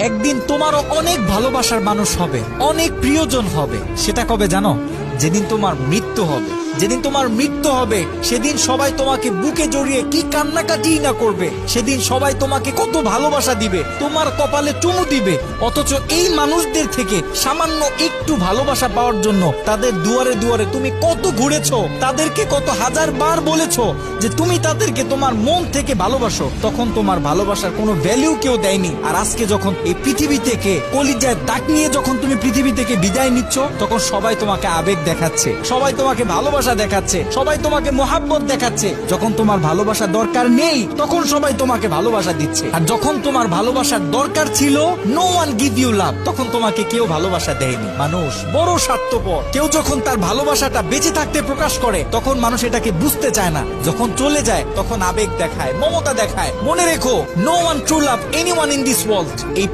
একদিন তোমারও অনেক ভালোবাসার মানুষ হবে, অনেক প্রিয়জন হবে। সেটা কবে জানো? যেদিন তোমার মৃত্যু হবে। যেদিন তোমার মৃত্যু হবে সেদিন সবাই তোমাকে বুকে জড়িয়ে কি কান্নাকাটি না করবে। সেদিন সবাই তোমাকে কত ভালোবাসা দিবে, তোমার কপালে চুমু দিবে। অথচ এই মানুষদের থেকে সামান্য একটু ভালোবাসা পাওয়ার জন্য তাদের দুয়ারে দুয়ারে তুমি কত ঘুরেছো, তাদেরকে কত হাজার বার বলেছো যে তুমি তাদেরকে তোমার মন থেকে ভালোবাসো। তখন তোমার ভালোবাসার কোনো ভ্যালিউ কেউ দেয়নি। আর আজকে যখন এই পৃথিবী থেকে কলিজায় দাগ নিয়ে যখন তুমি পৃথিবী থেকে বিদায় নিচ্ছ, তখন সবাই তোমাকে আবেগ দেখাচ্ছে, সবাই তোমাকে ভালোবাসা দেখাচ্ছে, সবাই তোমাকে মোহাব্বত দেখাচ্ছে। যখন তোমার ভালোবাসা দরকার নেই তখন সবাই তোমাকে ভালোবাসা দিচ্ছে। আর যখন তোমার ভালোবাসার দরকার ছিল, no one give you love, তখন তোমাকে কেউ ভালোবাসা দেয়নি। মানুষ বড় স্বার্থপর। কেউ যখন তার ভালোবাসাটা বেঁচে থাকতে প্রকাশ করে তখন মানুষ এটাকে বুঝতে চায় না। যখন চলে যায় তখন আবেগ দেখায়, মমতা দেখায়। মনে রেখো, no one true love anyone in this world. এই